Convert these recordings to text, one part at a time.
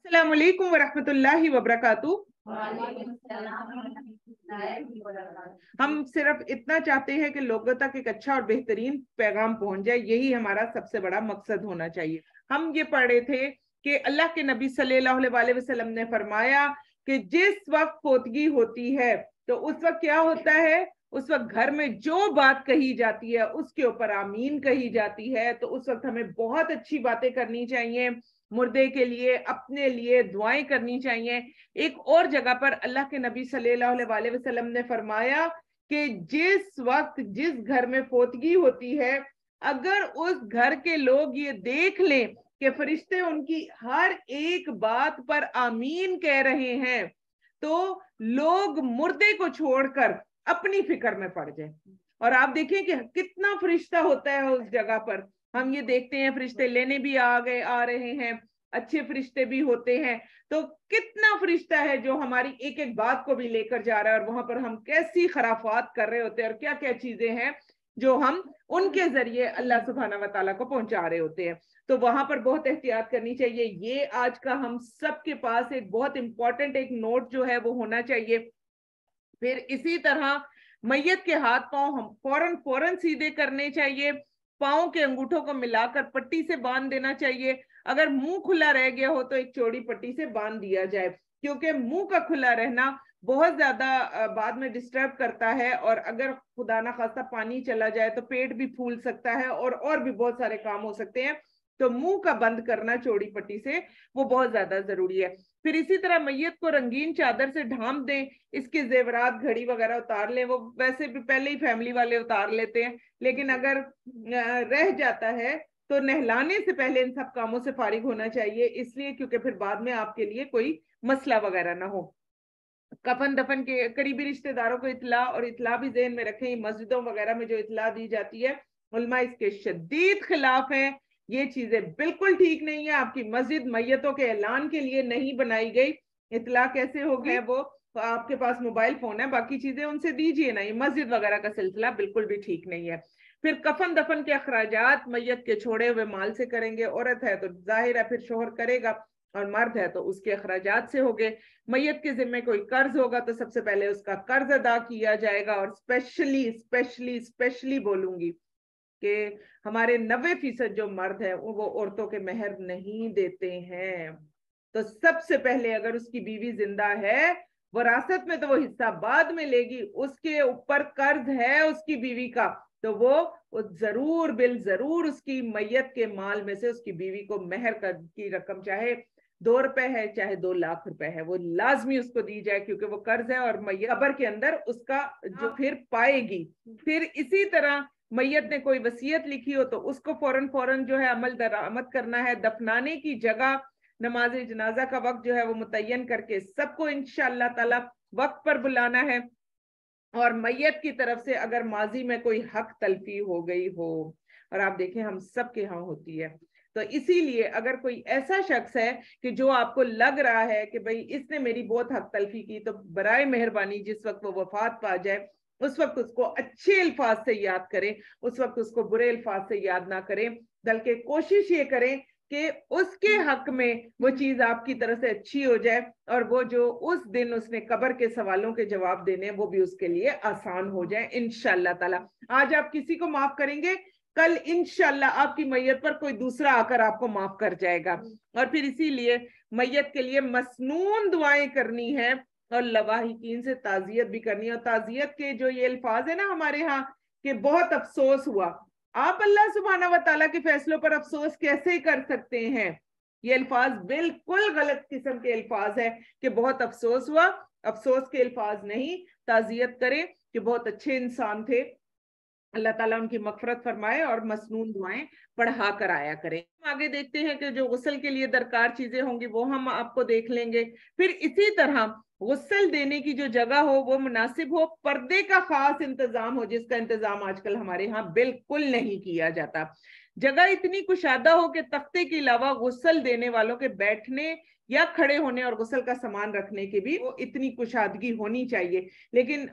अस्सलाम वालेकुम वरहमतुल्लाहि वबरकातुहू। हम सिर्फ इतना चाहते हैं कि लोगों तक एक अच्छा और बेहतरीन पैगाम पहुंच जाए, यही हमारा सबसे बड़ा मकसद होना चाहिए। हम ये पढ़ रहे थे कि अल्लाह के नबी सल्लल्लाहु अलैहि वसल्लम ने फरमाया कि जिस वक्त फोतगी होती है तो उस वक्त क्या होता है, उस वक्त घर में जो बात कही जाती है उसके ऊपर आमीन कही जाती है। तो उस वक्त हमें बहुत अच्छी बातें करनी चाहिए, मुर्दे के लिए, अपने लिए दुआएं करनी चाहिए। एक और जगह पर अल्लाह के नबी सल्लल्लाहु अलैहि वसल्लम ने फरमाया कि जिस वक्त जिस घर में फोतगी होती है, अगर उस घर के लोग ये देख लें कि फरिश्ते उनकी हर एक बात पर आमीन कह रहे हैं, तो लोग मुर्दे को छोड़कर अपनी फिक्र में पड़ जाए। और आप देखें कि कितना फरिश्ता होता है उस जगह पर। हम ये देखते हैं फरिश्ते लेने भी आ रहे हैं, अच्छे फरिश्ते भी होते हैं। तो कितना फरिश्ता है जो हमारी एक एक बात को भी लेकर जा रहा है, और वहां पर हम कैसी खराफात कर रहे होते हैं और क्या क्या चीजें हैं जो हम उनके जरिए अल्लाह सुब्हाना व तआला को पहुंचा रहे होते हैं। तो वहां पर बहुत एहतियात करनी चाहिए। ये आज का हम सबके पास एक बहुत इंपॉर्टेंट एक नोट जो है वो होना चाहिए। फिर इसी तरह मैयत के हाथ पांव हम फौरन फौरन सीधे करने चाहिए। पांव के अंगूठों को मिलाकर पट्टी से बांध देना चाहिए। अगर मुंह खुला रह गया हो तो एक चौड़ी पट्टी से बांध दिया जाए, क्योंकि मुंह का खुला रहना बहुत ज्यादा बाद में डिस्टर्ब करता है, और अगर खुदा ना खास्ता पानी चला जाए तो पेट भी फूल सकता है और भी बहुत सारे काम हो सकते हैं। तो मुंह का बंद करना चौड़ी पट्टी से वो बहुत ज्यादा जरूरी है। फिर इसी तरह मैयत को रंगीन चादर से ढांप दें, इसके जेवरात घड़ी वगैरह उतार लें। वो वैसे भी पहले ही फैमिली वाले उतार लेते हैं, लेकिन अगर रह जाता है तो नहलाने से पहले इन सब कामों से फारिग होना चाहिए, इसलिए क्योंकि फिर बाद में आपके लिए कोई मसला वगैरह ना हो। कफन दफन के करीबी रिश्तेदारों को इतला, और इतला भी ज़हन में रखें, मस्जिदों वगैरह में जो इतला दी जाती है उलमा इसके शदीद खिलाफ हैं। ये चीजें बिल्कुल ठीक नहीं है। आपकी मस्जिद मैयतों के ऐलान के लिए नहीं बनाई गई। इतला कैसे होगी? वो आपके पास मोबाइल फोन है, बाकी चीजें उनसे दीजिए ना। ये मस्जिद वगैरह का सिलसिला बिल्कुल भी ठीक नहीं है। फिर कफन दफन के अखराजात मैयत के छोड़े हुए माल से करेंगे। औरत है तो जाहिर है फिर शोहर करेगा, और मर्द है तो उसके अखराजात से होंगे। मैयत के जिम्मे कोई कर्ज होगा तो सबसे पहले उसका कर्ज अदा किया जाएगा। और स्पेशली स्पेशली स्पेशली बोलूंगी कि हमारे 90% जो मर्द है वो औरतों के मेहर नहीं देते हैं। तो सबसे पहले अगर उसकी बीवी जिंदा है, वरासत में तो वो हिस्सा बाद में लेगी, उसके ऊपर कर्ज है उसकी बीवी का, तो वो जरूर बिल जरूर उसकी मैयत के माल में से उसकी बीवी को मेहर की रकम, चाहे 2 रुपए है चाहे 2 लाख रुपए है, वो लाजमी उसको दी जाए, क्योंकि वो कर्ज है और मैयत कब्र के अंदर उसका जो फिर पाएगी। फिर इसी तरह मैयत ने कोई वसीयत लिखी हो तो उसको फौरन फौरन जो है अमल दरामद करना है। दफनाने की जगह, नमाज जनाजा का वक्त जो है वो मुतय्यन करके सबको इंशाअल्लाह ताला वक्त पर बुलाना है। और मैयत की तरफ से अगर माजी में कोई हक तलफी हो गई हो, और आप देखें हम सब के यहाँ होती है, तो इसीलिए अगर कोई ऐसा शख्स है कि जो आपको लग रहा है कि भाई इसने मेरी बहुत हक तलफी की, तो बराए मेहरबानी जिस वक्त वो वफात पा जाए उस वक्त उसको अच्छे अल्फाज से याद करें, उस वक्त उसको बुरे अल्फाज से याद ना करें, बल्कि कोशिश ये करें कि उसके हक में वो चीज आपकी तरफ से अच्छी हो जाए, और वो जो उस दिन उसने कब्र के सवालों के जवाब देने वो भी उसके लिए आसान हो जाए इंशाअल्लाह ताला। आज आप किसी को माफ करेंगे, कल इंशाअल्लाह आपकी मैयत पर कोई दूसरा आकर आपको माफ कर जाएगा। और फिर इसीलिए मैयत के लिए मसनून दुआएं करनी है, और लवाहिकीन से ताजियत भी करनी है। और ताजियत के जो ये अल्फाज है ना हमारे यहाँ, कि बहुत अफसोस हुआ, आप अल्लाह सुब्हाना व तआला के फैसलों पर अफसोस कैसे कर सकते हैं? ये अल्फाज बिल्कुल गलत किस्म के अल्फाज है कि बहुत अफसोस हुआ। अफसोस के अल्फाज नहीं, ताजियत करें कि बहुत अच्छे इंसान थे, अल्लाह ताला उनकी मगफरत फरमाए, और मसनून दुआएं पढ़ा कर आया करें। आगे देखते हैं कि जो गुस्ल के लिए दरकार चीजें होंगी वो हम आपको देख लेंगे। फिर इसी तरह गुस्ल देने की जो जगह हो वो मुनासिब हो, पर्दे का खास इंतजाम हो, जिसका इंतजाम आजकल हमारे यहाँ बिल्कुल नहीं किया जाता। जगह इतनी कुशादा हो कि तख्ते के अलावा गुस्ल देने वालों के बैठने या खड़े होने और गुस्ल का सामान रखने की भी वो इतनी कुशादगी होनी चाहिए। लेकिन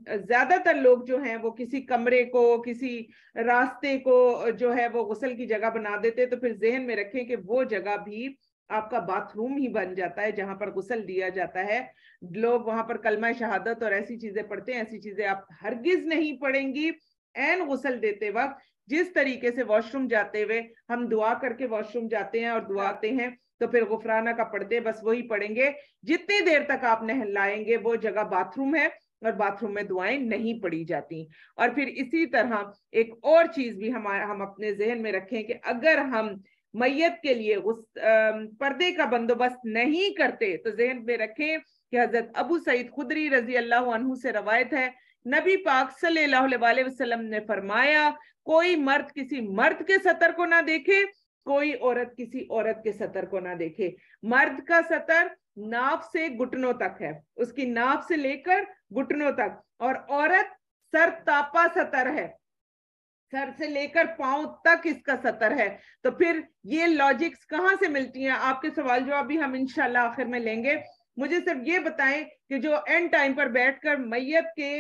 ज्यादातर लोग जो हैं वो किसी कमरे को, किसी रास्ते को जो है वो गुस्ल की जगह बना देते, तो फिर जहन में रखें कि वो जगह भी आपका बाथरूम ही बन जाता है जहां पर गुस्ल दिया जाता है। लोग वहां पर कलमा शहादत और ऐसी चीजें पढ़ते हैं, ऐसी चीजें आप हरगिज नहीं पढ़ेंगी। एन गुस्ल देते वक्त जिस तरीके से वॉशरूम जाते हुए हम दुआ करके वॉशरूम जाते हैं और दुआ आते हैं, तो फिर गुफराना का पढ़ते हैं, बस वही पढ़ेंगे। जितनी देर तक आप नहलाएंगे वो जगह बाथरूम है और बाथरूम में दुआएं नहीं पढ़ी जाती। और फिर इसी तरह एक और चीज भी हम अपने जहन में रखें कि अगर हम मैयत के लिए उस पर्दे का बंदोबस्त नहीं करते तो जहन में रखें कि हजरत अबू सईद खुदरी रजी अल्लाह अन्हु से रवायत है, नबी पाक सल्लल्लाहु अलैहि वसल्लम ने फरमाया, कोई मर्द किसी मर्द के सतर को ना देखे, कोई औरत किसी औरत के सतर को ना देखे। मर्द का सतर नाफ से घुटनों तक है, उसकी नाफ से लेकर घुटनों तक, और औरत सर तापा सतर है, सर से लेकर पांव तक इसका सतर है। तो फिर ये लॉजिक्स कहां से मिलती हैं? आपके सवाल जवाब भी हम इंशाल्लाह आखिर में लेंगे। मुझे सिर्फ ये बताएं कि जो एंड टाइम पर बैठकर मैयत के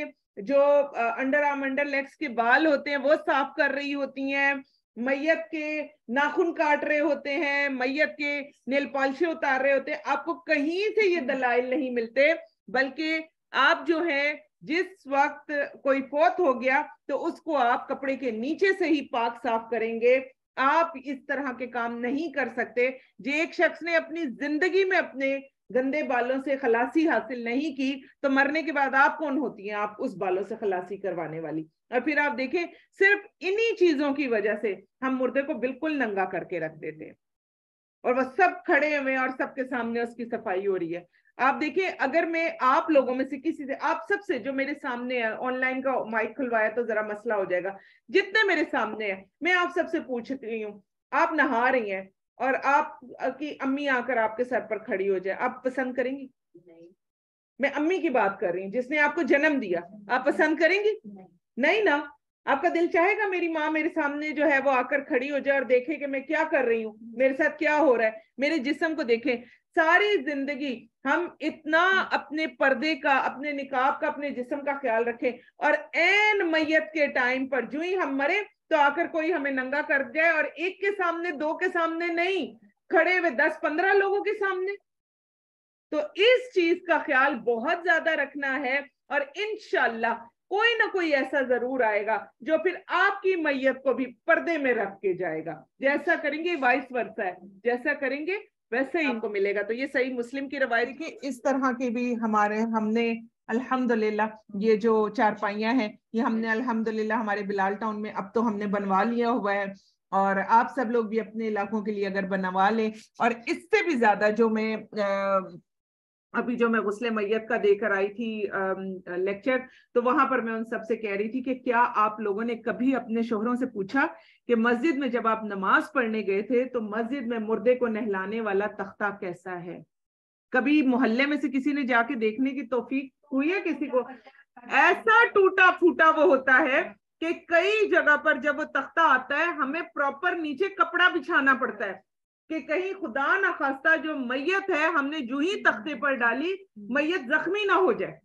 जो अंडर आर्म अंडर लेग्स के बाल होते हैं वो साफ कर रही होती हैं, मैयत के नाखून काट रहे होते हैं, मैयत के नेल पॉलिश उतार रहे होते हैं, आपको कहीं से ये दलाइल नहीं मिलते। बल्कि आप जो है जिस वक्त कोई फौत हो गया तो उसको आप कपड़े के नीचे से ही पाक साफ करेंगे। आप इस तरह के काम नहीं कर सकते। जो एक शख्स ने अपनी जिंदगी में अपने गंदे बालों से खलासी हासिल नहीं की तो मरने के बाद आप कौन होती हैं आप उस बालों से खलासी करवाने वाली? और फिर आप देखें, सिर्फ इन्हीं चीजों की वजह से हम मुर्दे को बिल्कुल नंगा करके रख देते हैं और वह सब खड़े हुए और सबके सामने उसकी सफाई हो रही है। आप देखिए, अगर मैं आप लोगों में से किसी से, आप सबसे जो मेरे सामने है, ऑनलाइन का माइक खुलवाया तो जरा मसला हो जाएगा, जितने मेरे सामने है, मैं आप सबसे पूछ रही हूँ, आप नहा रही हैं और आप की अम्मी आकर आपके सर पर खड़ी हो जाए, आप पसंद करेंगी? नहीं। मैं अम्मी की बात कर रही हूँ जिसने आपको जन्म दिया, आप पसंद करेंगी? नहीं ना। आपका दिल चाहेगा मेरी माँ मेरे सामने जो है वो आकर खड़ी हो जाए और देखे कि मैं क्या कर रही हूँ, मेरे साथ क्या हो रहा है, मेरे जिस्म को देखें। सारी जिंदगी हम इतना अपने पर्दे का, अपने निकाब का, अपने जिस्म का ख्याल रखें और एन मैयत के टाइम पर जो ही हम मरे तो आकर कोई हमें नंगा कर जाए, और एक के सामने, दो के सामने नहीं, खड़े हुए 10-15 लोगों के सामने। तो इस चीज का ख्याल बहुत ज्यादा रखना है और इंशाल्लाह कोई ना कोई ऐसा जरूर आएगा जो फिर आपकी मैयत को भी पर्दे में रख के जाएगा। जैसा करेंगे वाइस वर्सा है, जैसा करेंगे वैसे ही इनको मिलेगा। तो ये सही मुस्लिम की रवायत की इस तरह की भी हमने अल्हम्दुलिल्लाह ये जो चारपाइयां हैं ये हमने अल्हम्दुलिल्लाह हमारे बिलाल टाउन में अब तो हमने बनवा लिया हुआ है, और आप सब लोग भी अपने इलाकों के लिए अगर बनवा लें। और इससे भी ज्यादा जो मैं अभी जो मैं गुस्ले मैयत का देकर आई थी लेक्चर, तो वहां पर मैं उन सबसे कह रही थी कि क्या आप लोगों ने कभी अपने शोहरों से पूछा कि मस्जिद में जब आप नमाज पढ़ने गए थे तो मस्जिद में मुर्दे को नहलाने वाला तख्ता कैसा है? कभी मोहल्ले में से किसी ने जाके देखने की तौफीक हुई है किसी को? ऐसा टूटा फूटा वो होता है कि कई जगह पर जब वो तख्ता आता है हमें प्रॉपर नीचे कपड़ा बिछाना पड़ता है कि कहीं खुदा ना खास्ता जो मैयत है हमने जो ही तख्ते पर डाली मैयत जख्मी ना हो जाए।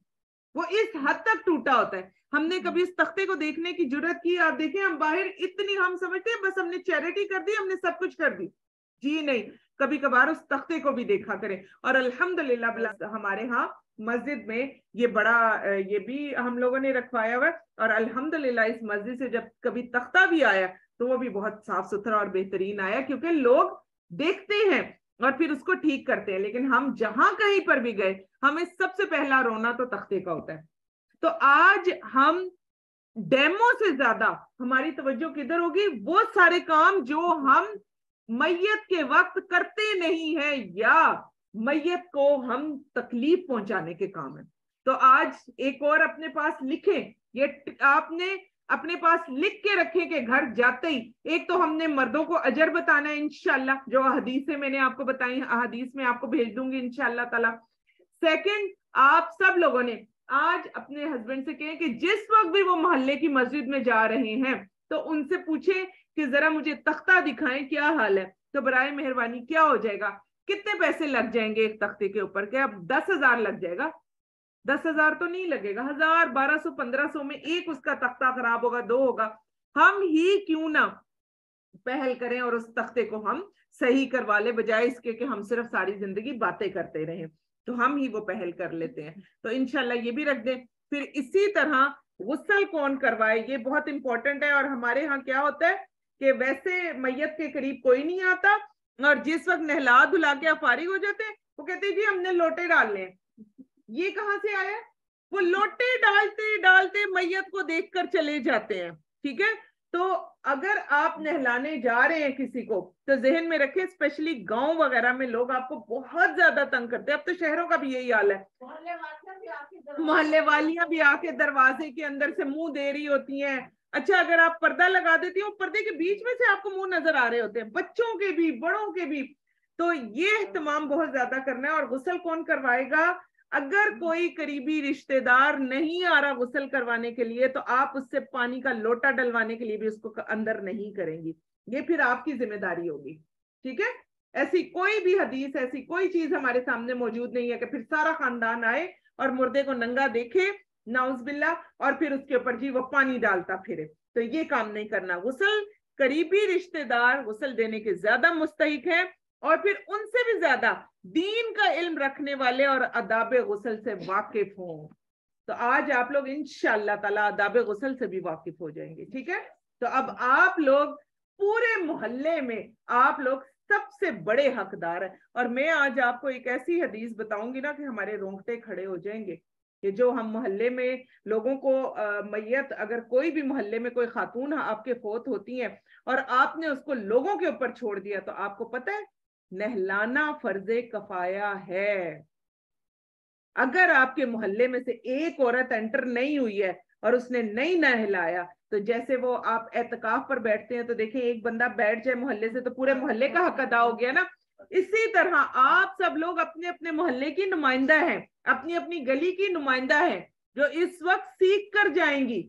वो इस हद तक टूटा होता है। हमने कभी इस तख्ते को देखने की जरूरत की? आप देखें, हम बाहर इतनी, हम समझते हैं बस हमने चैरिटी कर दी, हमने सब कुछ कर दी। जी नहीं, कभी कभार उस तख्ते को भी देखा करें। और अल्हम्दुलिल्लाह हमारे यहाँ मस्जिद में ये बड़ा ये भी हम लोगों ने रखवाया हुआ, और अल्हम्दुलिल्लाह इस मस्जिद से जब कभी तख्ता भी आया तो वो भी बहुत साफ सुथरा और बेहतरीन आया, क्योंकि लोग देखते हैं और फिर उसको ठीक करते हैं। लेकिन हम जहां कहीं पर भी गए हमें सबसे पहला रोना तो तख्ते का होता है। तो आज हम डेमो से ज्यादा हमारी तवज्जो किधर होगी? वो सारे काम जो हम मैयत के वक्त करते नहीं है या मैयत को हम तकलीफ पहुंचाने के काम है। तो आज एक और अपने पास लिखें, ये आपने अपने पास लिख के रखें कि घर जाते ही, एक तो हमने मर्दों को अजर बताना है इंशाल्लाह, जो हदीसें मैंने आपको बताई, हदीस में आपको भेज दूंगी इंशाल्लाह ताला। सेकंड, आप सब लोगों ने आज अपने हस्बैंड से कहें कि जिस वक्त भी वो मोहल्ले की मस्जिद में जा रहे हैं तो उनसे पूछें कि जरा मुझे तख्ता दिखाएं, क्या हाल है? तो बराए मेहरबानी क्या हो जाएगा, कितने पैसे लग जाएंगे एक तख्ते के ऊपर? क्या 10,000 लग जाएगा? 10,000 तो नहीं लगेगा, 1,000, 1,200, 1,500 में एक उसका तख्ता खराब होगा, दो होगा। हम ही क्यों ना पहल करें और उस तख्ते को हम सही करवा ले, बजाय इसके कि हम सिर्फ सारी जिंदगी बातें करते रहें। तो हम ही वो पहल कर लेते हैं। तो इंशाल्लाह ये भी रख दें। फिर इसी तरह गुस्ल कौन करवाए, ये बहुत इंपॉर्टेंट है। और हमारे यहाँ क्या होता है कि वैसे मैयत के करीब कोई नहीं आता, और जिस वक्त नहला धुला के फारिग हो जाते हैं वो कहते हैं जी हमने लोटे डालने हैं। ये कहाँ से आया? वो लोटे डालते डालते मैयत को देखकर चले जाते हैं। ठीक है, तो अगर आप नहलाने जा रहे हैं किसी को, तो जहन में रखें, स्पेशली गांव वगैरह में लोग आपको बहुत ज्यादा तंग करते हैं। अब तो शहरों का भी यही हाल है, मोहल्ले वालियां भी आके दरवाजे के अंदर से मुंह दे रही होती हैं। अच्छा, अगर आप पर्दा लगा देती हो, पर्दे के बीच में से आपको मुंह नजर आ रहे होते हैं, बच्चों के भी बड़ों के भी। तो ये एहतमाम बहुत ज्यादा करना है। और गुस्ल कौन करवाएगा? अगर कोई करीबी रिश्तेदार नहीं आ रहा गुस्ल करवाने के लिए, तो आप उससे पानी का लोटा डलवाने के लिए भी उसको अंदर नहीं करेंगी। ये फिर आपकी जिम्मेदारी होगी। ठीक है, ऐसी कोई भी हदीस, ऐसी कोई चीज हमारे सामने मौजूद नहीं है कि फिर सारा खानदान आए और मुर्दे को नंगा देखे, नाउज़बिल्ला, और फिर उसके ऊपर जी वो पानी डालता फिरे। तो ये काम नहीं करना। गुस्ल करीबी रिश्तेदार गुस्ल देने के ज्यादा मुस्तहिक है, और फिर उनसे भी ज्यादा दीन का इल्म रखने वाले और अदाब गुस्ल से वाकिफ हों। तो आज आप लोग इंशाअल्लाह ताला अदाब गुस्ल से भी वाकिफ हो जाएंगे। ठीक है, तो अब आप लोग पूरे मोहल्ले में आप लोग सबसे बड़े हकदार हैं। और मैं आज आपको एक ऐसी हदीस बताऊंगी ना कि हमारे रोंगटे खड़े हो जाएंगे कि जो हम मोहल्ले में लोगों को मैयत, अगर कोई भी मोहल्ले में कोई खातून आपके फौत होती है और आपने उसको लोगों के ऊपर छोड़ दिया, तो आपको पता है नहलाना फर्जे कफाया है। अगर आपके मोहल्ले में से एक औरत एंटर नहीं हुई है और उसने नहीं नहलाया, तो जैसे वो आप एतकाफ पर बैठते हैं तो देखें एक बंदा बैठ जाए मोहल्ले से तो पूरे मोहल्ले का हक अदा हो गया ना। इसी तरह आप सब लोग अपने अपने मोहल्ले की नुमाइंदा हैं, अपनी अपनी गली की नुमाइंदा हैं, जो इस वक्त सीख कर जाएंगी।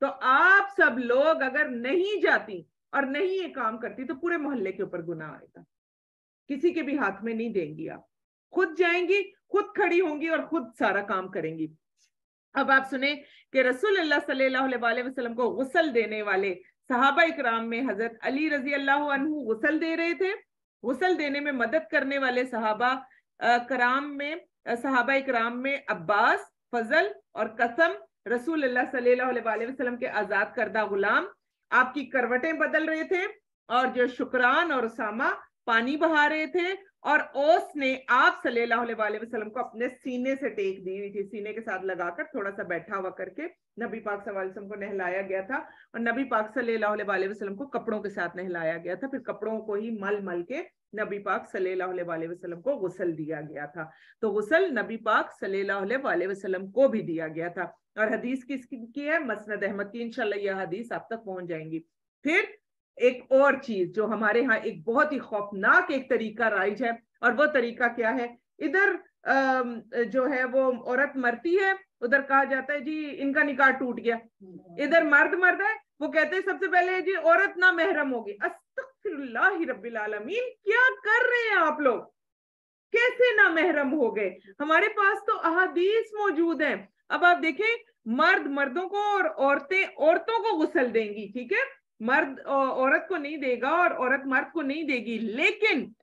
तो आप सब लोग अगर नहीं जाती और नहीं ये काम करती, तो पूरे मोहल्ले के ऊपर गुनाह आएगा। किसी के भी हाथ में नहीं देंगी, आप खुद जाएंगी, खुद खड़ी होंगी और खुद सारा काम करेंगी। अब आप सुने कि रसूलुल्लाह सल्लल्लाहु अलैहि वसल्लम को गुस्ल देने वाले सहाबा इकराम में हजरत अली रजी अल्लाह अन्हु गुस्ल दे रहे थे। गुस्ल देने में मदद करने वाले सहाबा इकराम में अब्बास, फजल और कसम रसूलुल्लाह सल्लल्लाहु अलैहि वसल्लम के आजाद करदा गुलाम आपकी करवटें बदल रहे थे, और जो शुक्रान और उसामा पानी बहा रहे थे, और ओस ने आप सल्लल्लाहु अलैहि वसल्लम को अपने सीने से टेक दी हुई थी, सीने के साथ लगाकर थोड़ा सा बैठा हुआ करके नबी पाक सल्लल्लाहु अलैहि वसल्लम को नहलाया गया था। और नबी पाक सल्लल्लाहु अलैहि वसल्लम को कपड़ों के साथ नहलाया गया था, फिर कपड़ों को ही मल मल के नबी पाक सल्लल्लाहु अलैहि वसल्लम को गुस्ल दिया गया था। तो गुस्ल नबी पाक सल्लल्लाहु अलैहि वसल्लम को भी दिया गया था। और हदीस किसकी है? मसनद अहमद की। इंशाल्लाह यह हदीस आप तक पहुंच जाएंगी। फिर एक और चीज जो हमारे यहाँ एक बहुत ही खौफनाक एक तरीका राइज है, और वो तरीका क्या है? इधर जो है वो औरत मरती है, उधर कहा जाता है जी इनका निकाह टूट गया। इधर मर्द है, वो कहते हैं सबसे पहले जी औरत ना महरम होगी। अस्तगफिरुल्लाह रब्बिल आलमीन, क्या कर रहे हैं आप लोग? कैसे ना महरम हो गए? हमारे पास तो अहादीस मौजूद है। अब आप देखें, मर्द मर्दों को और औरतें औरतों को गुस्ल देंगी। ठीक है, मर्द औरत को नहीं देगा और औरत मर्द को नहीं देगी, लेकिन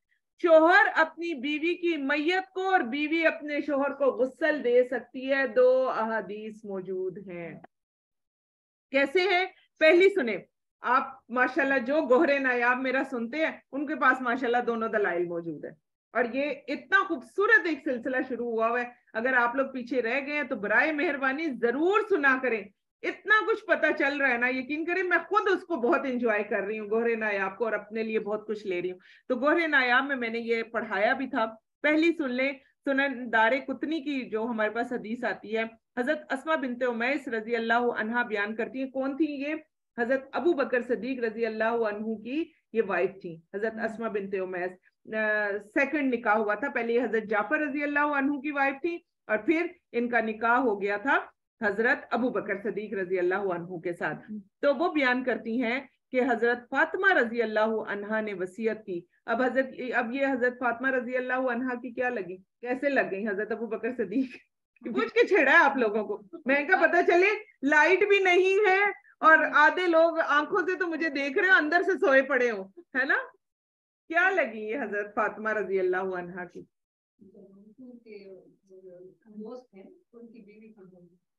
शोहर अपनी बीवी की मैयत को और बीवी अपने शोहर को गुस्ल दे सकती है। दो अहादीस मौजूद हैं। कैसे है? पहली सुने आप। माशाल्लाह जो गोहरे नायाब मेरा सुनते हैं उनके पास माशाल्लाह दोनों दलाइल मौजूद है, और ये इतना खूबसूरत एक सिलसिला शुरू हुआ है। अगर आप लोग पीछे रह गए हैं तो बराए मेहरबानी जरूर सुना करें। इतना कुछ पता चल रहा है ना, यकीन करें मैं खुद उसको बहुत एंजॉय कर रही हूँ गोहरे नायाब को, और अपने लिए बहुत कुछ ले रही हूँ। तो गोहरे नायाब में मैंने ये पढ़ाया भी था। पहली सुन ले, सुनन दारे कुतनी की जो हमारे पास हदीस आती है, हजरत अस्मा बिनते उमैस रजी अल्लाह अन्हा बयान करती है। कौन थी ये? हजरत अबू बकर सदीक रजी अल्लाह अन्हु की ये वाइफ थी, हजरत अस्मा बिनते उमैस। सेकंड निकाह हुआ था, पहले हजरत जाफर रजी अल्लाह अन्हु की वाइफ थी, और फिर इनका निकाह हो गया था हजरत अबू बकर सदीक रजी अल्लाह अन्हु के साथ। तो वो बयान करती हैं कि हजरत फातिमा रजी अल्लाह अन्हा ने वसीयत की। अब ये हजरत फातिमा रजी अल्लाह अन्हा की क्या लगी, कैसे लग गई हजरत अबू बकर सदीक? पूछ के छेड़ा है आप लोगों को। मैं क्या पता चले लाइट भी नहीं है और आधे लोग आंखों से तो मुझे देख रहे हो, अंदर से सोए पड़े हो, है ना। क्या लगी ये हजरत फातिमा रजी अल्लाह अन्हा की?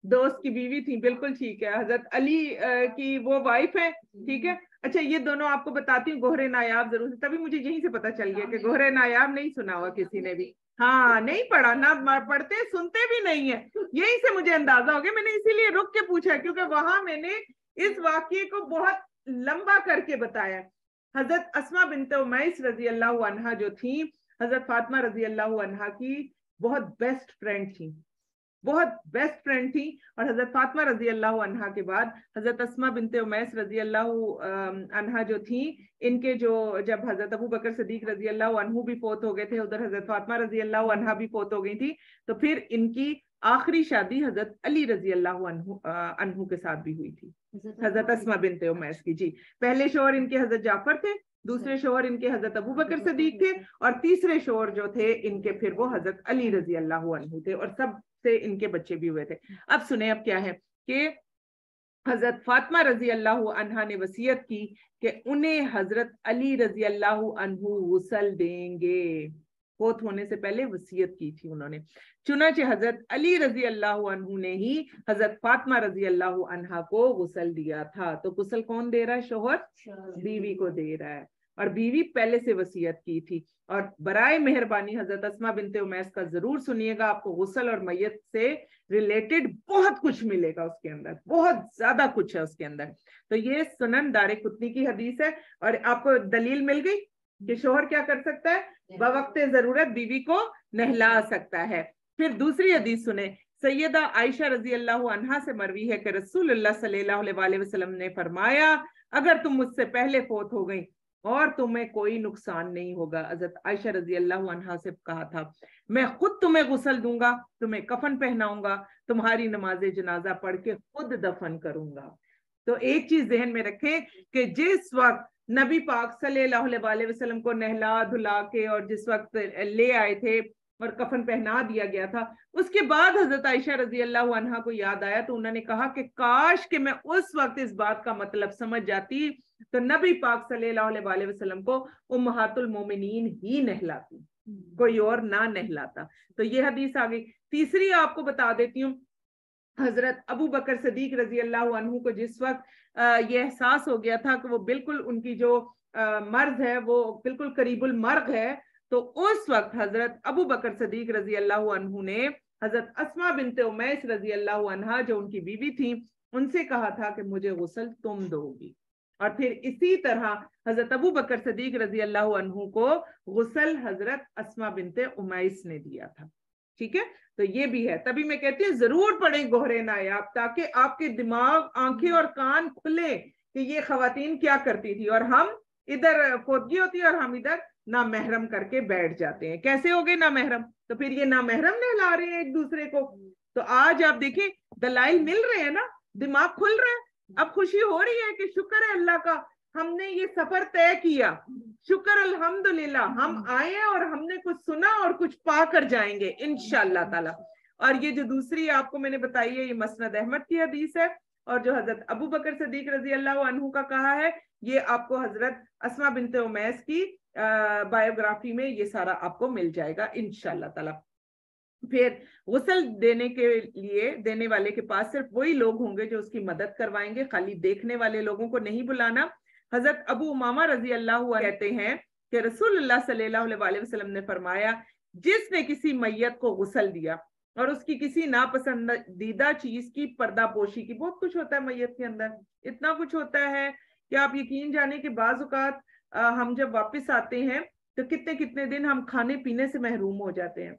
दोस्त की बीवी थी, बिल्कुल ठीक है। हजरत अली की वो वाइफ है, ठीक है। अच्छा, ये दोनों आपको बताती हूँ गोहरे नायाब जरूर से, तभी मुझे यहीं से पता चल गया कि गोहरे नायाब नहीं सुना हुआ किसी ने भी। हाँ, नहीं पढ़ा ना, पढ़ते सुनते भी नहीं है, यहीं से मुझे अंदाजा हो गया। मैंने इसीलिए रुक के पूछा, क्योंकि वहां मैंने इस वाक्य को बहुत लंबा करके बताया। हजरत अस्मा बिनते उमैस रजी अल्लाह अन्हा जो थी, हजरत फातिमा रजी अल्लाह अन्हा की बहुत बेस्ट फ्रेंड थी, बहुत बेस्ट फ्रेंड थी। और हजरत फातिमा रजी अल्लाह अन्हा के बाद हजरत अस्मा बिनते उमैस रजी अल्लाह अन्हा जो थी, इनके जो जब हजरत अबू बकर सिद्दीक रजी अल्लाह अन्हु भी फोत हो गए थे, उधर हजरत फातिमा रजी अल्लाह अन्हा भी फोत हो गई थी, तो फिर इनकी आखिरी शादी हजरत अली रजी अल्लाह अन्हु के साथ भी हुई थी, हजरत अस्मा बिनते उमैस की। जी, पहले शोहर इनके हजरत जाफर थे, दूसरे शोहर इनके हजरत अबू बकर सिद्दीक थे, और तीसरे शोहर जो थे इनके फिर वो हजरत अली रजी अल्लाह अन्हु थे, और सब से इनके बच्चे भी हुए थे। अब सुने, अब क्या है कि हजरत फातिमा रजी अल्लाह अन्हा ने वसीयत की कि उन्हें हजरत अली रजी अल्लाह अन्हु गुस्ल देंगे। फोत होने से पहले वसीयत की थी उन्होंने। चुनाचे हजरत अली रजी अल्लाह अन्हु ने ही हजरत फातिमा रजी अल्लाह अन्हा को गुस्ल दिया था। तो गुस्ल कौन दे रहा है? शोहर बीवी को दे रहा है, और बीवी पहले से वसीयत की थी। और बराए मेहरबानी हजरत अस्मा बिनते उमैस का जरूर सुनिएगा, आपको गुस्ल और मैयत से रिलेटेड बहुत कुछ मिलेगा उसके अंदर, बहुत ज्यादा कुछ है उसके अंदर। तो ये सुनन दारिकुतनी की हदीस है, और आपको दलील मिल गई कि शोहर क्या कर सकता है? बवक्ते जरूरत बीवी को नहला सकता है। फिर दूसरी हदीस सुने, सैयदा आयशा रजी अल्लाह अन्हा से मरवी है कि रसूलुल्लाह सल्लल्लाहु अलैहि वसल्लम ने फरमाया, अगर तुम मुझसे पहले फोत हो गई और तुम्हें कोई नुकसान नहीं होगा। हजरत आयशा रजी अल्लाह अन्हा से कहा था, मैं खुद तुम्हें गुस्ल दूंगा, तुम्हें कफन पहनाऊंगा, तुम्हारी नमाज जनाजा पढ़ के खुद दफन करूंगा। तो एक चीज जहन में रखें कि जिस वक्त नबी पाक सल्लल्लाहु अलैहि वसल्लम को नहला धुला के और जिस वक्त ले आए थे और कफन पहना दिया गया था, उसके बाद हजरत आयशा रजी अल्लाह अन्हा को याद आया, तो उन्होंने कहा कि काश कि मैं उस वक्त इस बात का मतलब समझ जाती तो नबी पाक सल्लल्लाहु अलैहि वसल्लम को उम्महातुल मोमिनीन ही नहलाती, कोई और ना नहलाता। तो ये हदीस आ गई। तीसरी आपको बता देती हूँ, हजरत अबू बकर सिद्दीक रजी अल्लाह अन्हु को जिस वक्त ये एहसास हो गया था कि वो बिल्कुल उनकी जो मर्ज है वो बिल्कुल करीबुल मर्ग है, तो उस वक्त हजरत अबू बकर सिद्दीक रजी अल्लाह अन्हु ने हजरत अस्मा बिनते उमैस रजी अल्लाह अन्हा जो उनकी बीवी थी उनसे कहा था कि मुझे गुस्ल तुम दोगी। और फिर इसी तरह हजरत अबू बकर सिद्दीक रजी अल्लाह अन्हु को गुस्ल हजरत अस्मा बिनते उमैस ने दिया था। ठीक है, तो ये भी है। तभी मैं कहती हूँ जरूर पढ़ें गोहरे नायाब, ताकि आपके दिमाग, आंखें और कान खुले कि ये खवातीन क्या करती थी, और हम इधर फोतगी होती है और हम इधर ना महरम करके बैठ जाते हैं। कैसे हो गए ना महरम? तो फिर ये ना महरम नहला रहे हैं एक दूसरे को। तो आज आप देखें दलाइल मिल रहे हैं ना, दिमाग खुल रहा है, अब खुशी हो रही है कि शुक्र है अल्लाह का, हमने ये सफर तय किया, शुक्र अल्हम्दुलिल्लाह, हम आए और हमने कुछ सुना और कुछ पा कर जाएंगे इंशाअल्लाह ताला। और ये जो दूसरी आपको मैंने बताई है, ये मसनद अहमद की हदीस है, और जो हजरत अबू बकर सिद्दीक रजी अल्लाह अन्हु का कहा है, ये आपको हजरत अस्मा बिनते उमैस की बायोग्राफी में ये सारा आपको मिल जाएगा इंशाअल्लाह ताला। फिर गुस्ल देने के लिए देने वाले के पास सिर्फ वही लोग होंगे जो उसकी मदद करवाएंगे, खाली देखने वाले लोगों को नहीं बुलाना। हजरत अबू उमामा रजी अल्लाह कहते हैं कि रसूलुल्लाह सल्लल्लाहु अलैहि वसल्लम ने फरमाया, जिसने किसी मैयत को गुस्ल दिया और उसकी किसी नापसंदीदा चीज की पर्दापोशी की, बहुत कुछ होता है मैयत के अंदर, इतना कुछ होता है कि आप यकीन जाने के बाज़ औक़ात हम जब वापस आते हैं तो कितने कितने दिन हम खाने पीने से महरूम हो जाते हैं,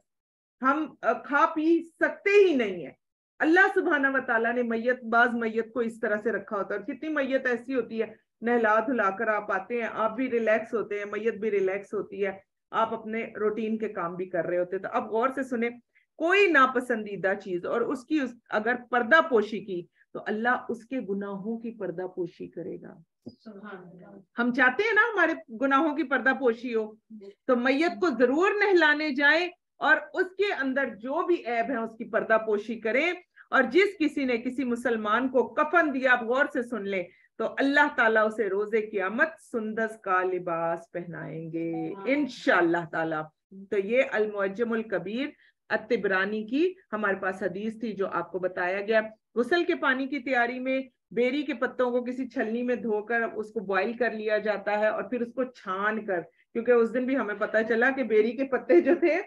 हम खा पी सकते ही नहीं है। अल्लाह सुब्हाना व तआला ने बाज मैयत को इस तरह से रखा होता है। और कितनी मैयत ऐसी होती है, नहला धुला कर आप आते हैं, आप भी रिलैक्स होते हैं, मैयत भी रिलैक्स होती है, आप अपने रूटीन के काम भी कर रहे होते हैं। तो अब गौर से सुने, कोई नापसंदीदा चीज और उसकी अगर पर्दापोशी की, तो अल्लाह उसके गुनाहों की पर्दापोशी करेगा। हम चाहते हैं ना हमारे गुनाहों की पर्दापोशी हो, तो मैयत को जरूर नहलाने जाए और उसके अंदर जो भी ऐब है उसकी पर्दापोशी करें। और जिस किसी ने किसी मुसलमान को कफन दिया, आप गौर से सुन ले, तो अल्लाह ताला उसे रोजे क़यामत सुंदस का लिबास पहनाएंगे इंशाअल्लाह ताला। तो ये अल मुअज्जमुल कबीर अत-तिबरानी की हमारे पास हदीस थी जो आपको बताया गया। गुस्ल के पानी की तैयारी में बेरी के पत्तों को किसी छलनी में धोकर उसको बॉईल कर लिया जाता है और फिर उसको छान कर, क्योंकि उस दिन भी हमें पता चला कि बेरी के पत्ते जो थे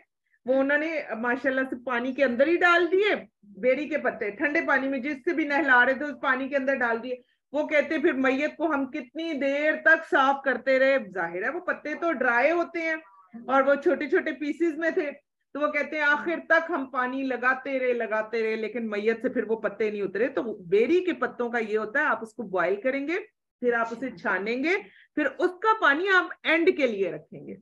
वो उन्होंने माशाल्लाह से पानी के अंदर ही डाल दिए। बेरी के पत्ते ठंडे पानी में जिससे भी नहला रहे थे उस पानी के अंदर डाल दिए। वो कहते फिर मैयत को हम कितनी देर तक साफ करते रहे, जाहिर है वो पत्ते तो ड्राई होते हैं और वो छोटे छोटे पीसेस में थे, तो वो कहते हैं आखिर तक हम पानी लगाते रहे लेकिन मैयत से फिर वो पत्ते नहीं उतरे। तो बेरी के पत्तों का ये होता है, आप उसको बॉईल करेंगे, फिर आप उसे छानेंगे, फिर उसका पानी आप एंड के लिए रखेंगे,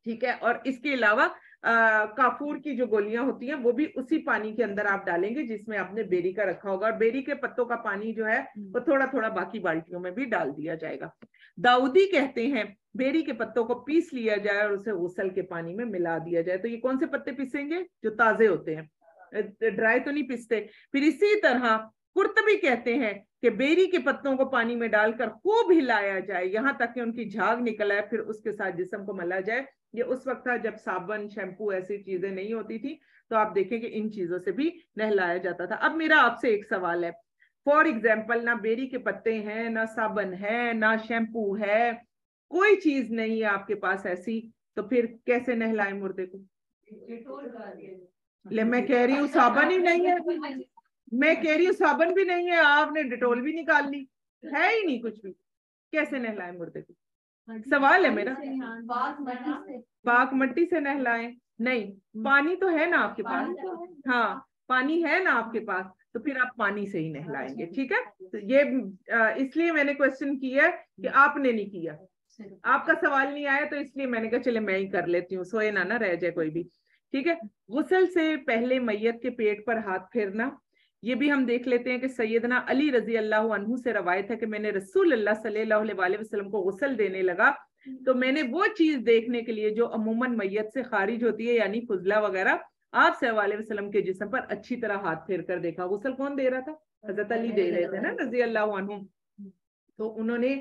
ठीक है। और इसके अलावा काफूर की जो गोलियां होती हैं वो भी उसी पानी के अंदर आप डालेंगे जिसमें आपने बेरी का रखा होगा, और बेरी के पत्तों का पानी जो है वो थोड़ा थोड़ा बाकी बाल्टियों में भी डाल दिया जाएगा। दाऊदी कहते हैं बेरी के पत्तों को पीस लिया जाए और उसे गुस्ल के पानी में मिला दिया जाए। तो ये कौन से पत्ते पीसेंगे? जो ताजे होते हैं, ड्राई तो नहीं पीसते। फिर इसी तरह कुर्तबी कहते हैं कि बेरी के पत्तों को पानी में डालकर खूब हिलाया जाए यहाँ तक कि उनकी झाग निकल आए, फिर उसके साथ जिस्म को मला जाए। ये उस वक्त था जब साबुन शैम्पू ऐसी चीजें नहीं होती थी, तो आप देखें कि इन चीजों से भी नहलाया जाता था। अब मेरा आपसे एक सवाल है, फॉर एग्जाम्पल ना बेरी के पत्ते हैं, ना साबुन है, ना शैम्पू है, कोई चीज नहीं है आपके पास ऐसी, तो फिर कैसे नहलाए मुर्दे को? ले मैं कह रही हूँ साबुन ही नहीं है, मैं कह रही हूँ साबुन भी नहीं है, आपने डिटोल भी निकाल ली, है ही नहीं कुछ भी, कैसे नहलाए मुर्दे को? सवाल है मेरा। पाक मट्टी से नहलाएं? नहीं, पानी तो है ना आपके पास, हाँ पानी है ना आपके पास, तो फिर आप पानी से ही नहलाएंगे, ठीक है। तो ये इसलिए मैंने क्वेश्चन किया कि आपने नहीं किया, आपका सवाल नहीं आया, तो इसलिए मैंने कहा चले मैं ही कर लेती हूँ, सोए ना रह जाए कोई भी, ठीक है। गुस्ल से पहले मैयत के पेट पर हाथ फेरना, ये भी हम देख लेते हैं कि सैयदना अली रजी अल्लाह अन्हु से रवायत है कि मैंने रसूल अल्लाह सल्लल्लाहु अलैहि वसल्लम को गुस्ल देने लगा तो मैंने वो चीज देखने के लिए जो अमूमन मैयत से खारिज होती है, यानी फुजला वगैरह, आप सल्लल्लाहु अलैहि वसल्लम के जिस्म पर अच्छी तरह हाथ फेर कर देखा। गुस्ल कौन दे रहा था? हजरत अली दे रहे थे ना रजी अल्लाह अन्हु। तो उन्होंने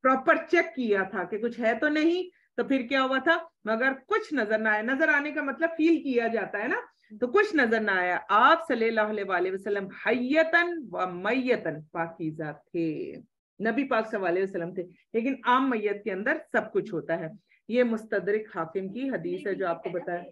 प्रॉपर चेक किया था कि कुछ है तो नहीं, तो फिर क्या हुआ था, मगर कुछ नजर ना आया, नजर आने का मतलब फील किया जाता है ना, तो कुछ नजर ना आया। आप सल्लल्लाहु अलैहि वसल्लम हय्यतन व मय्यतन पाकीज़ा थे, नबी पाक सल्लल्लाहु अलैहि वसल्लम थे, लेकिन आम मैयत के अंदर सब कुछ होता है। ये मुस्तदरिक हाकिम की हदीस है जो आपको बताया।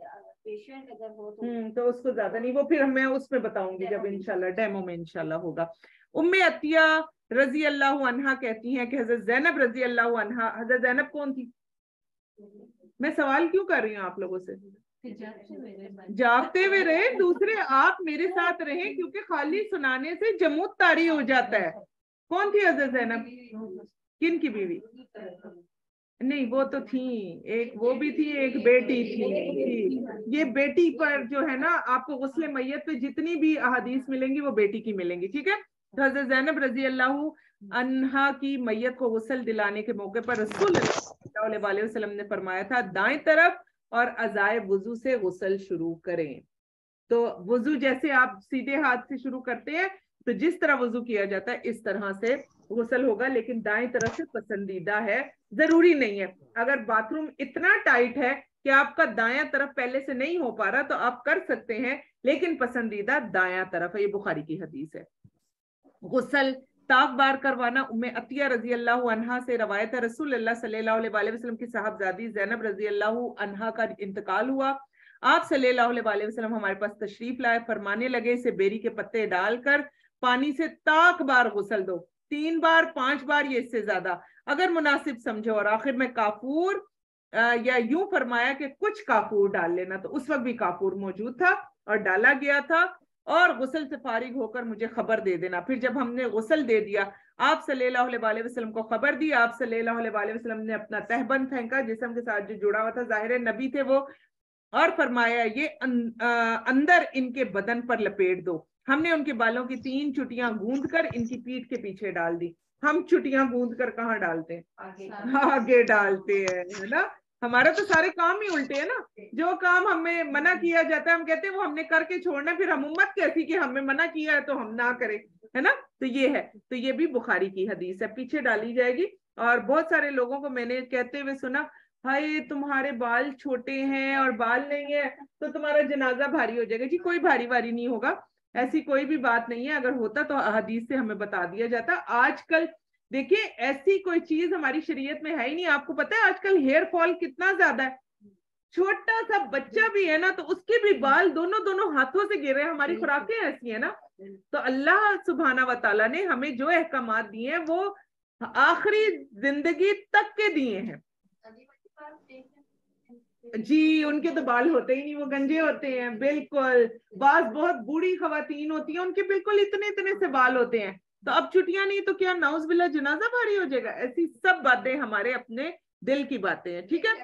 पेशेंट अगर हो तो उसको ज्यादा नहीं, वो फिर मैं उसमें बताऊंगी जब इंशाल्लाह डेमो में इंशाल्लाह होगा। उम्मे अतिया रजी अल्लाह अन्हा कहती हैं कि हजरत ज़ैनब रजी अल्लाह अन्हा, हजरत ज़ैनब कौन थी? मैं सवाल क्यों कर रही हूँ आप लोगों से? जागते हुए रहे दूसरे, आप मेरे साथ रहे, क्योंकि खाली सुनाने से जमूत तारी हो जाता है। कौन थी हजरत ज़ैनब? किन की बीवी? नहीं वो तो थी, एक वो भी थी, एक बेटी थी। ये बेटी पर जो है ना, आपको गुस्ले मैयत पे जितनी भी अहादीस मिलेंगी वो बेटी की मिलेंगी, ठीक है। तो हजरत ज़ैनब रजी अल्लाह अन्हा की मैयत को गुस्ल दिलाने के मौके पर रसूल सल्लल्लाहु अलैहि वसल्लम ने फरमाया था दाएं तरफ और अज़ाए वुजू से गुस्ल शुरू करें। तो वुजू जैसे आप सीधे हाथ से शुरू करते हैं, तो जिस तरह वुजू किया जाता है इस तरह से गुस्ल होगा, लेकिन दाएं तरफ से पसंदीदा है, जरूरी नहीं है। अगर बाथरूम इतना टाइट है कि आपका दायां तरफ पहले से नहीं हो पा रहा तो आप कर सकते हैं, लेकिन पसंदीदा दायां तरफ है। ये बुखारी की हदीस है। गुस्ल ताक बार करवाना, उम्मे अतिया रजी अल्लाह अन्हा से रवायत है, रसूल अल्लाह सल्लल्लाहु अलैहि वसल्लम की साहबजादी ज़ैनब रजी अल्लाह अन्हा का इंतकाल हुआ। आप सल्लल्लाहु अलैहि वसल्लम हमारे पास तशरीफ लाए, फरमाने लगे इसे बेरी के पत्ते डालकर पानी से ताक बार गुस्ल दो, 3 बार 5 बार, ये इससे ज्यादा अगर मुनासिब समझो। और आखिर में काफूर या यूं फरमाया कि कुछ काफूर डाल लेना, तो उस वक्त भी काफूर मौजूद था और डाला गया था। और गुस्ल से फारिग होकर मुझे खबर दे देना। फिर जब हमने गुस्ल दे दिया, आप सल्लल्लाहु अलैहि वसल्लम को खबर दी, आप सल्लल्लाहु अलैहि वसल्लम ने अपना तहबंद फेंका जिस्म के साथ जो जुड़ा हुआ था, जाहिर नबी थे वो, और फरमाया ये अंदर इनके बदन पर लपेट दो। हमने उनके बालों की 3 चुटियां गूंद कर इनकी पीठ के पीछे डाल दी। हम चुटियां गूंद कर कहाँ डालते हैं? आगे डालते हैं, है ना। हमारा तो सारे काम ही उल्टे है ना। जो काम हमें मना किया जाता है हम कहते हैं वो हमने करके छोड़ना, फिर हम उम्मत कैसी कि हमें मना किया है तो हम ना करें, है ना। तो ये है, तो ये भी बुखारी की हदीस है, पीछे डाली जाएगी। और बहुत सारे लोगों को मैंने कहते हुए सुना, भाई तुम्हारे बाल छोटे हैं और बाल नहीं है तो तुम्हारा जनाजा भारी हो जाएगा। जी कोई भारी वारी नहीं होगा, ऐसी कोई भी बात नहीं है। अगर होता तो हदीस से हमें बता दिया जाता। आजकल देखिए ऐसी कोई चीज हमारी शरीयत में है ही नहीं। आपको पता है आजकल हेयर फॉल कितना ज्यादा है, छोटा सा बच्चा भी है ना तो उसके भी बाल दोनों दोनों हाथों से गिर रहे हैं। हमारी खुराकें ऐसी है ना। तो अल्लाह सुभाना व ताला ने हमें जो अहकामात दिए हैं वो आखिरी जिंदगी तक के दिए हैं। जी उनके तो बाल होते ही नहीं, वो गंजे होते हैं बिल्कुल। बाज बहुत बूढ़ी खवातीन होती हैं उनके बिल्कुल इतने इतने से बाल होते हैं। तो अब छुट्टियां नहीं तो क्या नाउज बिल्ला जनाजा भारी हो जाएगा। ऐसी सब बातें हमारे अपने दिल की बातें हैं, ठीक है।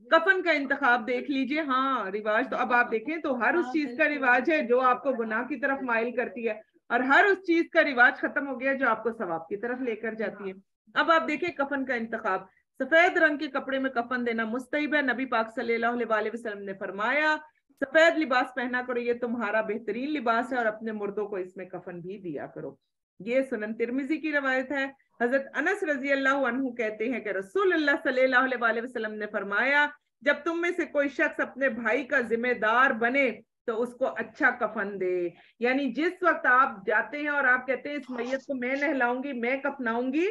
कफन का इंतखाब देख लीजिए। हाँ रिवाज तो अब आप देखें तो हर उस चीज का रिवाज है जो आपको गुनाह की तरफ माइल करती है, और हर उस चीज का रिवाज खत्म हो गया जो आपको सवाब की तरफ लेकर जाती है। अब आप देखें कफन का इंतखाब, सफेद रंग के कपड़े में कफन देना मुस्तहब है। नबी पाक सल्लल्लाहु अलैहि वसल्लम ने फरमाया सफेद लिबास पहना करो, ये तुम्हारा बेहतरीन लिबास है, और अपने मुर्दों को इसमें कफन भी दिया करो। ये सुनन तिरमिजी की रवायत है। हजरत अनस रजी अल्लाह अन्हु कहते हैं कि रसूलुल्लाह सल्लल्लाहु अलैहि वसल्लम ने फरमाया जब तुम में से कोई शख्स अपने भाई का जिम्मेदार बने तो उसको अच्छा कफन दे। यानी जिस वक्त आप जाते हैं और आप कहते हैं इस मैयत को मैं नहलाऊंगी मैं कफनाऊंगी,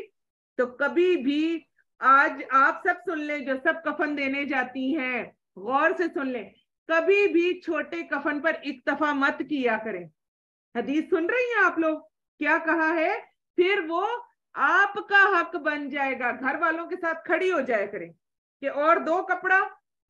तो कभी भी, आज आप सब सुन लें जो सब कफन देने जाती हैं, गौर से सुन लें, कभी भी छोटे कफन पर इक्तफा मत किया करें। हदीस सुन रही हैं आप लोग, क्या कहा है, फिर वो आपका हक बन जाएगा। घर वालों के साथ खड़ी हो जाया करें कि और दो कपड़ा,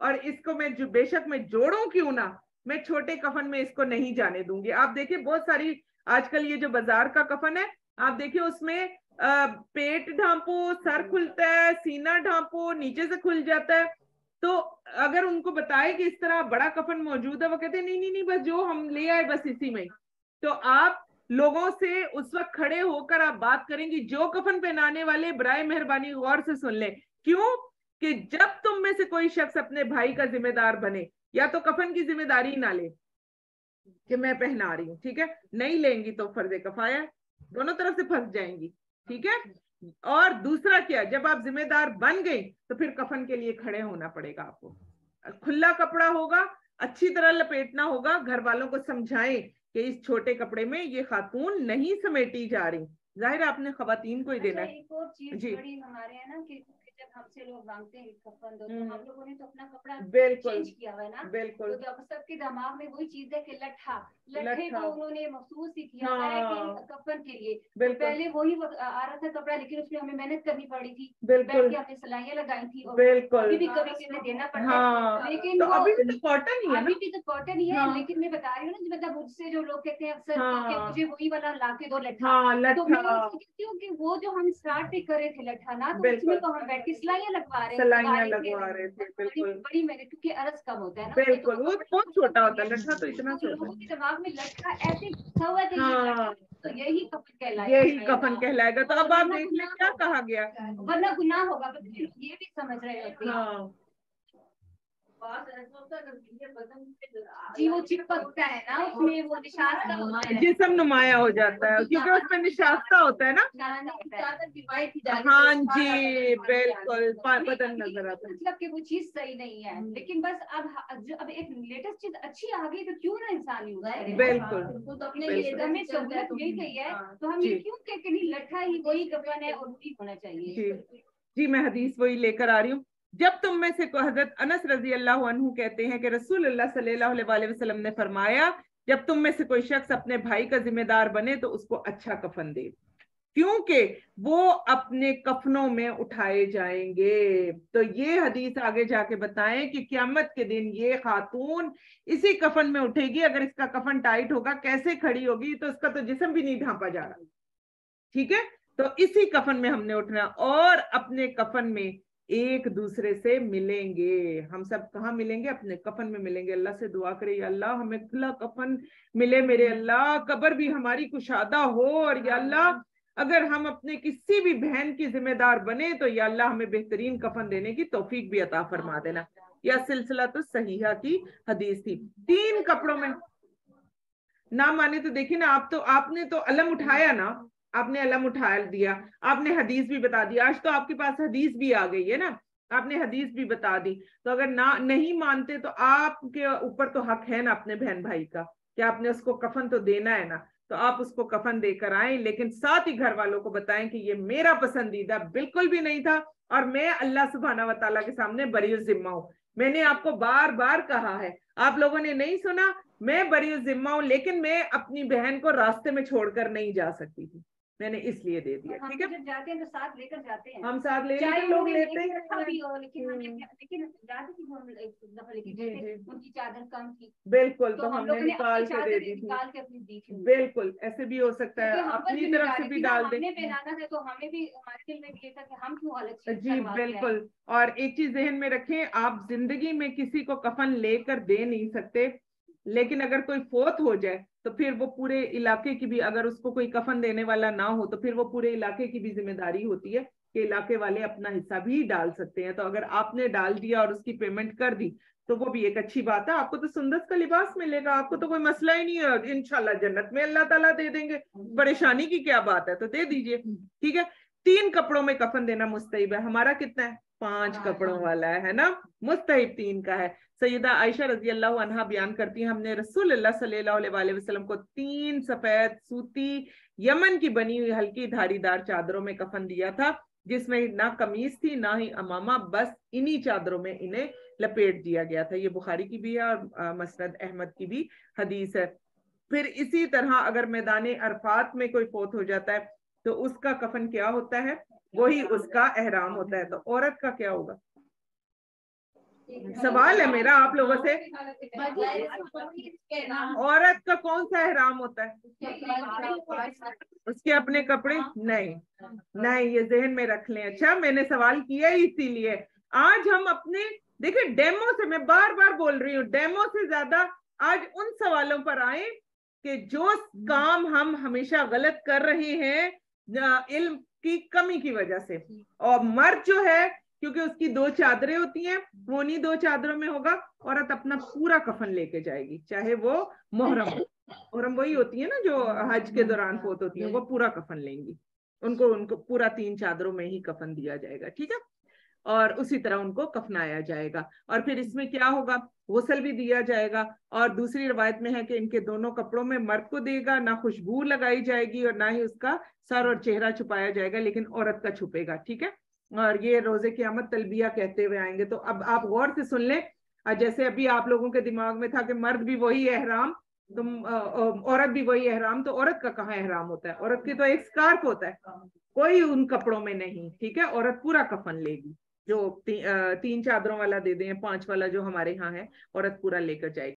और इसको मैं जो बेशक मैं जोड़ूं क्यों ना, मैं छोटे कफन में इसको नहीं जाने दूंगी। आप देखिए बहुत सारी आजकल ये जो बाजार का कफन है, आप देखिए उसमें पेट ढांपो, सर खुलता है, सीना ढांपो, नीचे से खुल जाता है। तो अगर उनको बताए कि इस तरह बड़ा कफन मौजूद है, वो कहते हैं नहीं नहीं नहीं बस जो हम ले आए बस इसी में। तो आप लोगों से उस वक्त खड़े होकर आप बात करेंगी, जो कफन पहनाने वाले बराए मेहरबानी गौर से सुन लें। क्यों कि जब तुम में से कोई शख्स अपने भाई का जिम्मेदार बने, या तो कफन की जिम्मेदारी ना ले कि मैं पहना रही हूँ, ठीक है, नहीं लेंगी तो फर्जे कफाया, दोनों तरफ से फंस जाएंगी, ठीक है। और दूसरा क्या, जब आप जिम्मेदार बन गई तो फिर कफन के लिए खड़े होना पड़ेगा आपको। खुला कपड़ा होगा, अच्छी तरह लपेटना होगा, घर वालों को समझाएं कि इस छोटे कपड़े में ये खातून नहीं समेटी जा रही। जाहिर है आपने खवातीन को ही देना है। एक और चीज बड़ी हमारे है ना कि जब हमसे लोग मांगते हैं कफन दो, तो हम लोगों ने तो अपना कपड़ा चेंज किया हुआ है ना, बिल्कुल। तो जब सबके दिमाग में वही चीज है कि लट्ठे को उन्होंने महसूस ही किया है कि कफन के लिए तो पहले वही आ रहा था कपड़ा, लेकिन उसमें हमें मेहनत करनी पड़ी थी, बैठ के हमने सिलाइयाँ लगाई थी, और अभी भी कभी कभी देना पड़ता है, लेकिन तो अभी भी तो कॉटन ही है, अभी भी तो कॉटन ही है। लेकिन मैं बता रही हूँ ना, मतलब मुझसे जो लोग कहते हैं अक्सर कि मुझे वही वाला ला के दो लट्ठा, तो मैं कहती हूँ कि वो जो हम स्टार्ट पे करे थे लट्ठा ना, तो उसमें तो हम बैठ के सिलाइयाँ लगवा रहे थे, बिल्कुल बड़ी मेहनत, क्योंकि अर्ज कम होता है ना, बिल्कुल वो बहुत छोटा होता है लट्ठा, तो इतना लोगों के दिमाग में लट्ठा ऐसे घुसा हुआ है तो यही कफन कहलाएगा, यही कफन कहलाएगा। तो अब आप देख लें क्या कहा गया, वरना गुनाह होगा, ये भी समझ रहे होते हैं। जी वो चिपकता है ना, उसमें वो निशास्ता होता है, जिस्म नुमाया हो जाता है क्योंकि उसमें निशास्ता होता है ना। हाँ जी बिल्कुल, बदन नजर आता है, मतलब कि वो चीज सही नहीं है। लेकिन बस अब एक लेटेस्ट चीज अच्छी आ गई तो क्यों ना इंसान यूज करे, बिल्कुल। तो अपने लिए में सहूलियत मिल गई है, तो हम ये क्यों कह नहीं लट्ठा ही वही कफन है और वही होना चाहिए। जी मैं हदीस वही लेकर आ रही हूँ। जब तुम में से हजरत अनस रजी अल्लाह अन्हु कहते हैं कि रसूलुल्लाह सल्लल्लाहु अलैहि वसल्लम ने फरमाया जब तुम में से कोई शख्स अपने भाई का जिम्मेदार बने तो उसको अच्छा कफन दे, क्योंकि वो अपने कफनों में उठाए जाएंगे। तो ये हदीस आगे जाके बताएं कि क़यामत के दिन ये खातून इसी कफन में उठेगी। अगर इसका कफन टाइट होगा कैसे खड़ी होगी, तो उसका तो जिस्म भी नहीं ढांपा जा रहा, ठीक है। तो इसी कफन में हमने उठना, और अपने कफन में एक दूसरे से मिलेंगे। हम सब कहाँ मिलेंगे, अपने कफन में मिलेंगे। अल्लाह से दुआ करे या अल्लाह हमें खुला कफन मिले मेरे अल्लाह, कब्र भी हमारी कुशादा हो, और या अल्लाह अगर हम अपने किसी भी बहन की जिम्मेदार बने तो या अल्लाह हमें बेहतरीन कफन देने की तौफीक भी अता फरमा देना। यह सिलसिला तो सहीहा की हदीस थी। 3 कपड़ों में ना माने तो देखिए ना, आप तो आपने तो अलम उठाया ना, आपने अलम उठा दिया, आपने हदीस भी बता दी। आज तो आपके पास हदीस भी आ गई है ना, आपने हदीस भी बता दी। तो अगर ना नहीं मानते तो आपके ऊपर तो हक है ना अपने बहन भाई का, कि आपने उसको कफन तो देना है ना, तो आप उसको कफन देकर आए, लेकिन साथ ही घर वालों को बताएं कि ये मेरा पसंदीदा बिल्कुल भी नहीं था और मैं अल्लाह सुब्हाना व तआला के सामने बरी जिम्मा हूं। मैंने आपको बार बार कहा है, आप लोगों ने नहीं सुना, मैं बरी जिम्मा हूं, लेकिन मैं अपनी बहन को रास्ते में छोड़कर नहीं जा सकती थी, मैंने इसलिए दे दिया। ठीक है, जब जाते हैं तो साथ लेकर जाते हैं, हम साथ ले लेते, लोग लेते हैं, लेकिन उनकी चादर कम थी, बिल्कुल, तो हमने निकाल के दे दी थी। बिल्कुल, ऐसे भी हो सकता है, अपनी तरफ से भी डाल दे, पहनाना था तो हमें भी, हमारे दिल में भी ये था कि हम क्यों अलग चीज जी बिल्कुल। और एक चीज जहन में रखें, आप जिंदगी में किसी को कफन लेकर दे नहीं सकते, लेकिन अगर कोई फोत हो जाए तो फिर वो पूरे इलाके की भी, अगर उसको कोई कफन देने वाला ना हो तो फिर वो पूरे इलाके की भी जिम्मेदारी होती है कि इलाके वाले अपना हिस्सा भी डाल सकते हैं। तो अगर आपने डाल दिया और उसकी पेमेंट कर दी तो वो भी एक अच्छी बात है। आपको तो सुंदर का लिबास मिलेगा, आपको तो कोई मसला ही नहीं है, इंशाल्लाह जन्नत में अल्लाह ताला दे देंगे, परेशानी की क्या बात है, तो दे दीजिए। ठीक है, 3 कपड़ों में कफन देना मुस्तहिब है। हमारा कितना है? 5 कपड़ों वाला है ना, मुस्तहिब 3 का है। सैयदा आयशा रजी अल्लाह अन्हा बयान करती हैं, हमने रसूलुल्लाह सल्लल्लाहु अलैहि वसल्लम को 3 सफेद सूती यमन की बनी हुई हल्की धारीदार चादरों में कफन दिया था, जिसमें ना कमीज थी ना ही अमामा, बस इन्हीं चादरों में इन्हें लपेट दिया गया था। ये बुखारी की भी है और मसनद अहमद की भी हदीस है। फिर इसी तरह अगर मैदान अरफात में कोई फोत हो जाता है तो उसका कफन क्या होता है? वही उसका एहराम होता है। तो औरत का क्या होगा? सवाल है मेरा आप लोगों से, औरत का कौन सा एहराम होता है? उसके अपने कपड़े? नहीं नहीं, ये जहन में रख लें। अच्छा, मैंने सवाल किया ही इसीलिए। आज हम अपने, देखिए डेमो से, मैं बार बार बोल रही हूँ, डेमो से ज्यादा आज उन सवालों पर आए कि जो काम हम हमेशा गलत कर रहे हैं इल्म की कमी की वजह से। और मर्द जो है, क्योंकि उसकी 2 चादरें होती हैं, वो नहीं 2 चादरों में होगा, औरत अपना पूरा कफन लेके जाएगी, चाहे वो मोहरम हो। मोहरम वही होती है ना जो हज के दौरान फोत होती है, वो पूरा कफन लेंगी, उनको पूरा 3 चादरों में ही कफन दिया जाएगा। ठीक है, और उसी तरह उनको कफनाया जाएगा। और फिर इसमें क्या होगा? गुस्ल भी दिया जाएगा। और दूसरी रवायत में है कि इनके दोनों कपड़ों में मर्द को देगा ना खुशबू लगाई जाएगी और ना ही उसका सर और चेहरा छुपाया जाएगा, लेकिन औरत का छुपेगा। ठीक है, और ये रोजे क़यामत तलबिया कहते हुए आएंगे। तो अब आप गौर से सुन लें, जैसे अभी आप लोगों के दिमाग में था कि मर्द भी वही एहराम, तुम औरत भी वही एहराम, तो औरत का कहाँ एहराम होता है? औरत की तो एक स्कार्फ होता है, कोई उन कपड़ों में नहीं। ठीक है, औरत पूरा कफन लेगी, जो 3 चादरों वाला दे दें, 5 वाला जो हमारे यहाँ है, औरत पूरा लेकर जाएगी।